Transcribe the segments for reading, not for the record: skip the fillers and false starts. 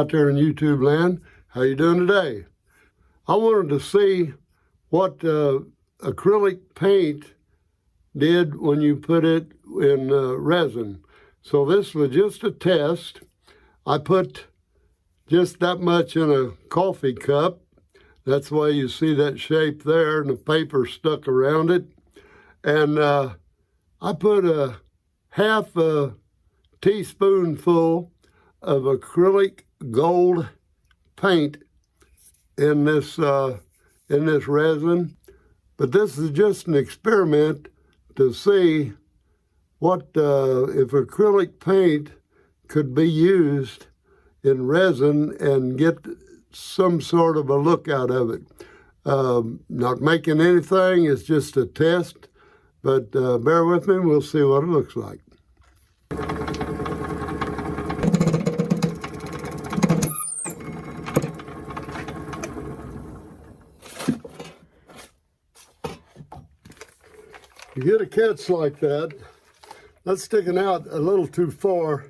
out there in YouTube land. How you doing today? I wanted to see what acrylic paint did when you put it in resin. So this was just a test. I put just that much in a coffee cup. That's why you see that shape there, and the paper stuck around it. And I put a half a teaspoonful of acrylic gold paint in this resin. But this is just an experiment to see what if acrylic paint could be used in resin and get some sort of a look out of it. Not making anything, it's just a test, but bear with me, we'll see what it looks like. You get a catch like that, that's sticking out a little too far.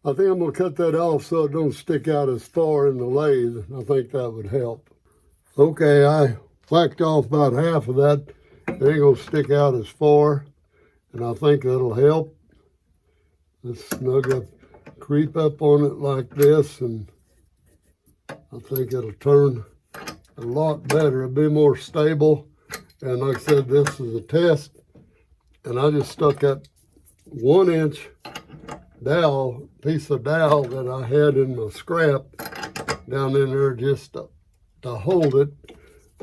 I think I'm going to cut that off so it don't stick out as far in the lathe. I think that would help. Okay, I whacked off about half of that. It ain't going to stick out as far, and I think that'll help. Let's snug up, creep up on it like this, and I think it'll turn a lot better. It'll be more stable. And like I said, this is a test, and I just stuck that 1-inch dowel, piece of dowel that I had in my scrap down in there just to hold it,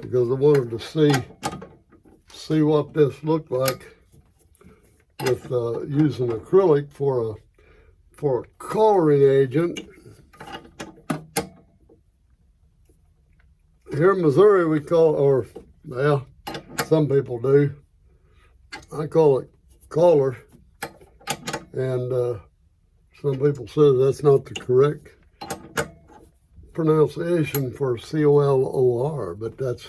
because I wanted to see what this looked like with using acrylic for a coloring agent. Here in Missouri we call, or well, some people do, I call it color, and some people say that's not the correct pronunciation for C-O-L-O-R, but that's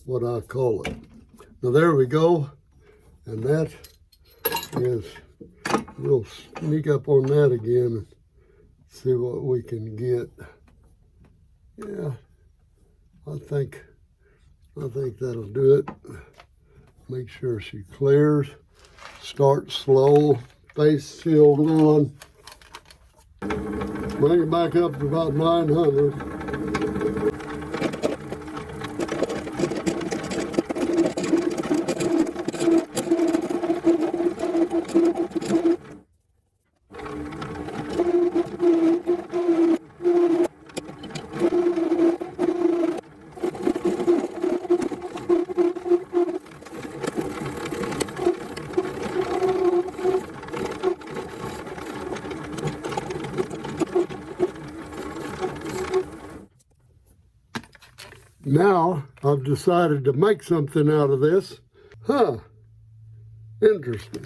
what I call it. Now there we go, and that is, we'll sneak up on that again and see what we can get. Yeah, I think that'll do it. Make sure she clears. Start slow. Face shield on. Bring it back up to about 900. Now, I've decided to make something out of this. Huh, interesting.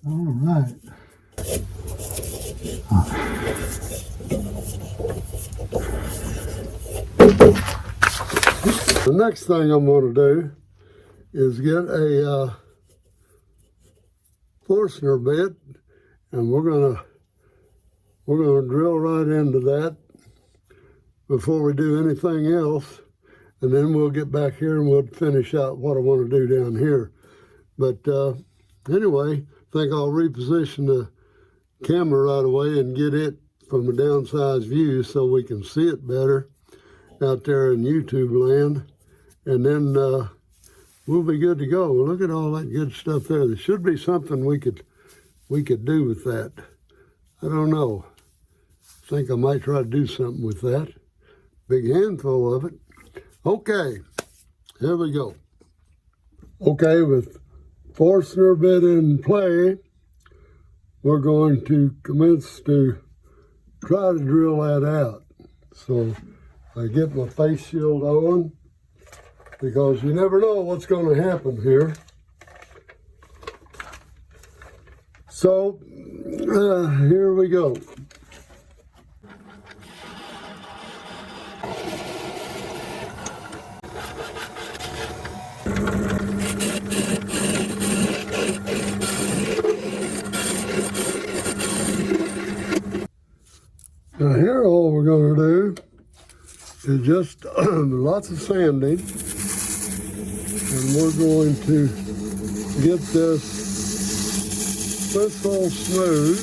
All right. The next thing I'm going to do is get a Forstner bit, and we're gonna drill right into that before we do anything else, and then we'll get back here and we'll finish out what I want to do down here. But anyway, I think I'll reposition the camera right away and get it from a downsized view so we can see it better out there in YouTube land, and then we'll be good to go. Look at all that good stuff there. There should be something we could do with that. I don't know. I think I might try to do something with that. Big handful of it. Okay, here we go. Okay, with Forstner bit in play, we're going to commence to try to drill that out. So I get my face shield on, because you never know what's going to happen here. So here we go. Now here all we're going to do is just lots of sanding, and we're going to get this all smooth,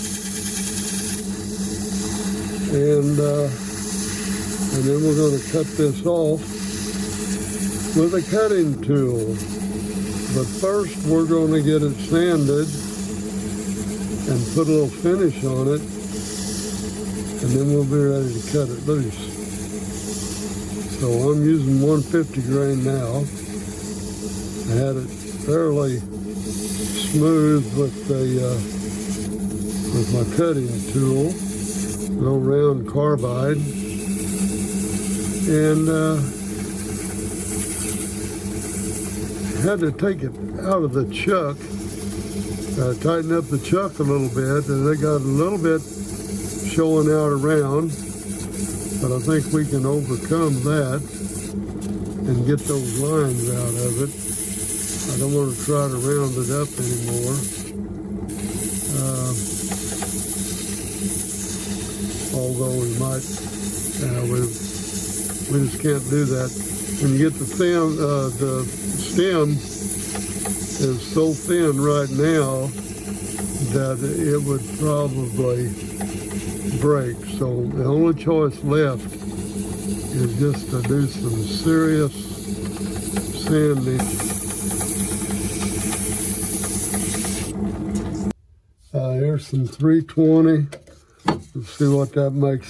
and then we're going to cut this off with a cutting tool. But first we're going to get it sanded and put a little finish on it, and then we'll be ready to cut it loose. So I'm using 150 grain now. I had it fairly smooth with my cutting tool, no round carbide, and had to take it out of the chuck, tighten up the chuck a little bit, and it got a little bit showing out around, but I think we can overcome that and get those lines out of it. I don't want to try to round it up anymore. Although we might, we just can't do that. When you get the stem is so thin right now that it would probably break. So the only choice left is just to do some serious sanding. Here's some 320. Let's see what that makes.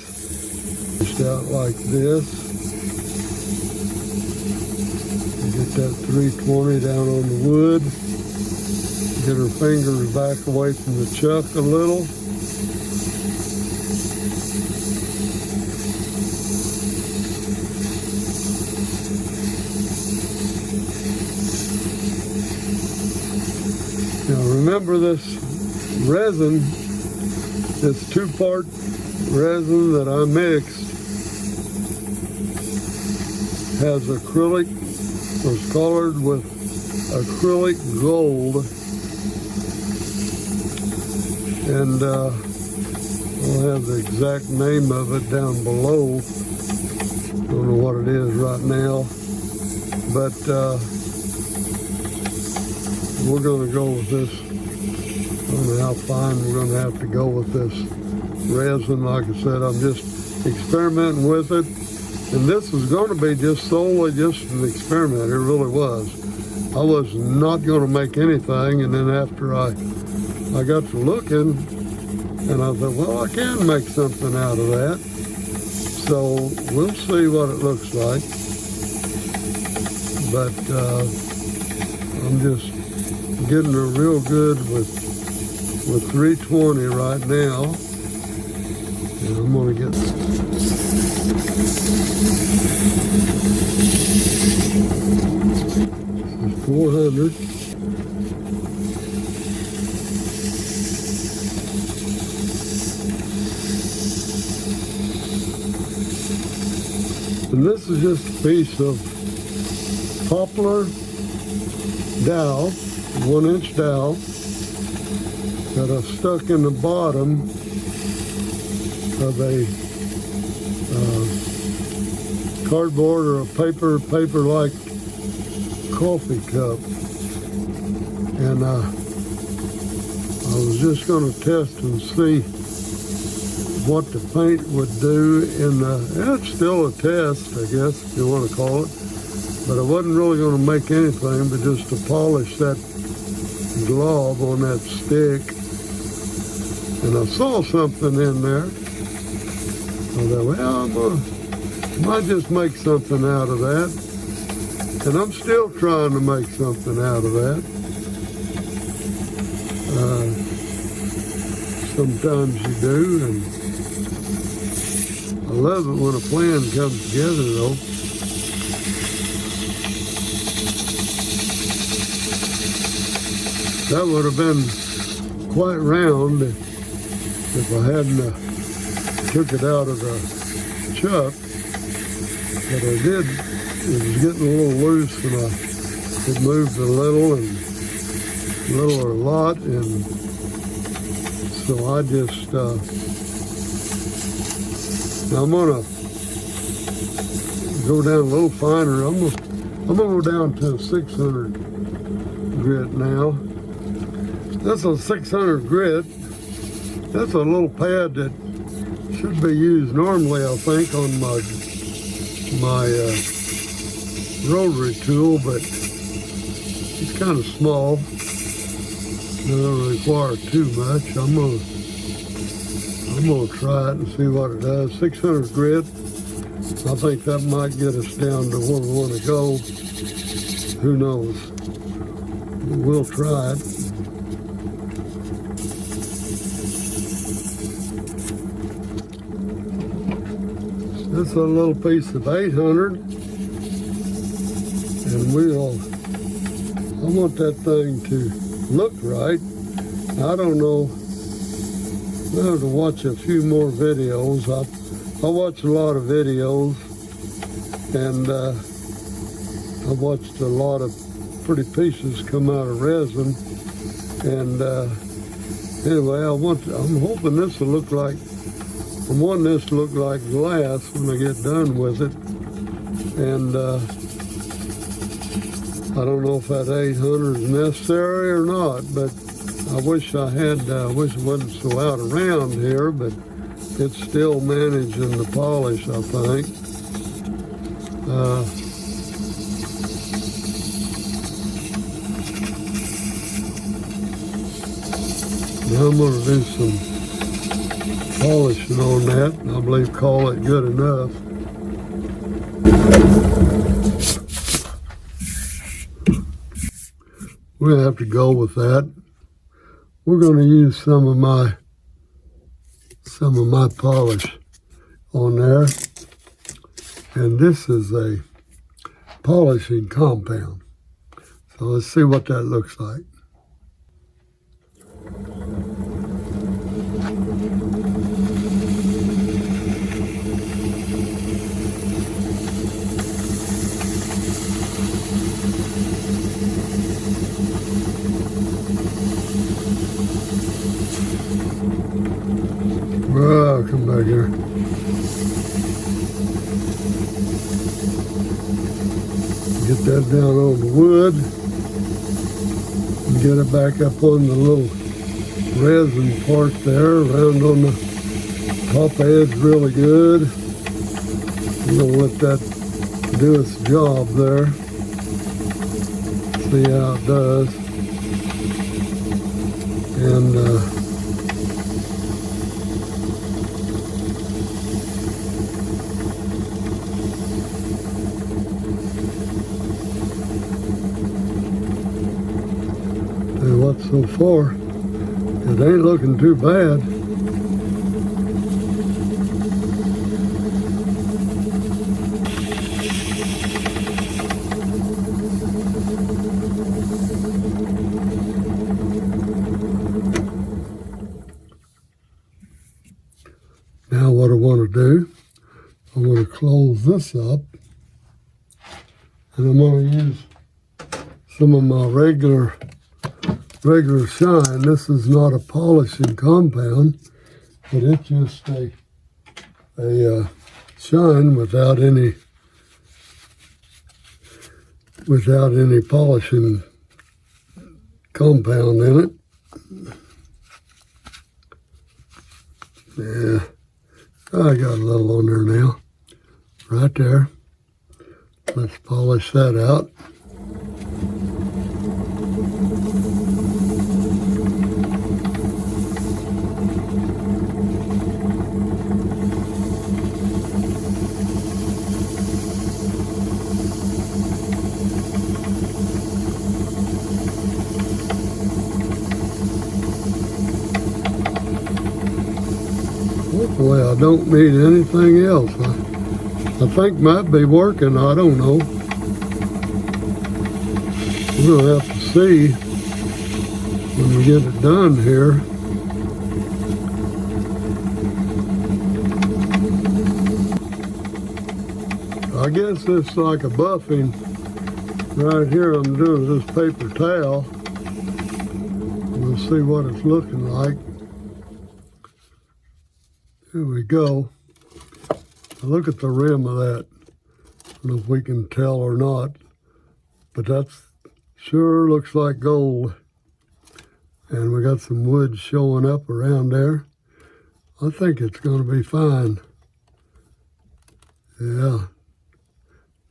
Just out like this. Get that 320 down on the wood. Get her fingers back away from the chuck a little. Now remember this resin, this two-part resin that I mixed has acrylic, was colored with acrylic gold, and I'll have the exact name of it down below. Don't know what it is right now, but we're going to go with this. I don't know how fine we're going to have to go with this resin. Like I said, I'm just experimenting with it. And this was going to be just solely just an experiment. It really was. I was not going to make anything. And then after I got to looking, and I thought, well, I can make something out of that. So we'll see what it looks like. But I'm just getting her real good with 320 right now, and I'm going to get 400. And this is just a piece of poplar dowel, 1-inch dowel, that I stuck in the bottom of a cardboard or a paper-like coffee cup. And I was just going to test and see what the paint would do in the, it's still a test, I guess, if you want to call it. But I wasn't really going to make anything but just to polish that glob on that stick. And I saw something in there. I thought, well, I might just make something out of that. And I'm still trying to make something out of that. Sometimes you do, and I love it when a plan comes together, though. That would have been quite round if I hadn't took it out of the chuck, but I did. It was getting a little loose, and it moved a little or a lot, and so I just I'm gonna go down a little finer. I'm gonna go down to a 600 grit now. That's a 600 grit. That's a little pad that should be used normally, I think, on my rotary tool, but it's kind of small. Doesn't require too much. I'm gonna try it and see what it does. 600 grit. I think that might get us down to where we want to go. Who knows? We'll try it. This is a little piece of 800, and I want that thing to look right. I don't know. I have to watch a few more videos. I watch a lot of videos, and I watched a lot of pretty pieces come out of resin. And anyway, I'm hoping this will look like. I want this to look like glass when I get done with it. And I don't know if that 800 is necessary or not, but I wish I wish it wasn't so out around here, but it's still managing the polish, I think. Now I'm going to do some polishing on that, and I believe call it good enough. We're going to have to go with that. We're going to use some of my polish on there, and this is a polishing compound. So let's see what that looks like. Well, come back here. Get that down on the wood and get it back up on the little resin part there, around on the top edge really good. I'm gonna let that do its job there. See how it does. And so far, it ain't looking too bad. Now what I want to do, I'm going to close this up, and I'm going to use some of my regular shine. This is not a polishing compound, but it's just a shine without any polishing compound in it. Yeah, I got a little on there now, right there. Let's polish that out. Hopefully I don't need anything else. I think might be working, I don't know. We're gonna have to see. when we get it done here. I guess it's like a buffing. Right here I'm doing this paper towel. We'll see what it's looking like. Here we go. Look at the rim of that. I don't know if we can tell or not, but that's sure looks like gold. And we got some wood showing up around there. I think it's going to be fine. Yeah,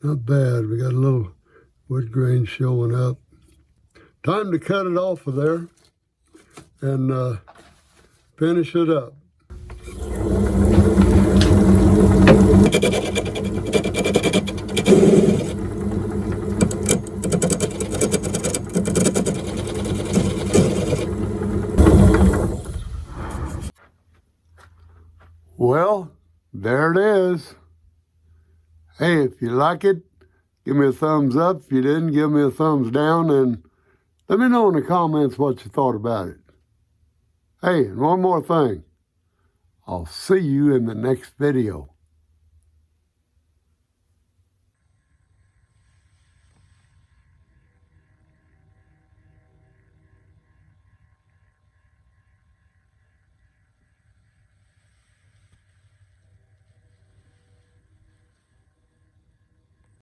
not bad. We got a little wood grain showing up. Time to cut it off of there and finish it up. Well, there it is. Hey, if you like it, give me a thumbs up. If you didn't, give me a thumbs down, and let me know in the comments what you thought about it. Hey, and one more thing. I'll see you in the next video.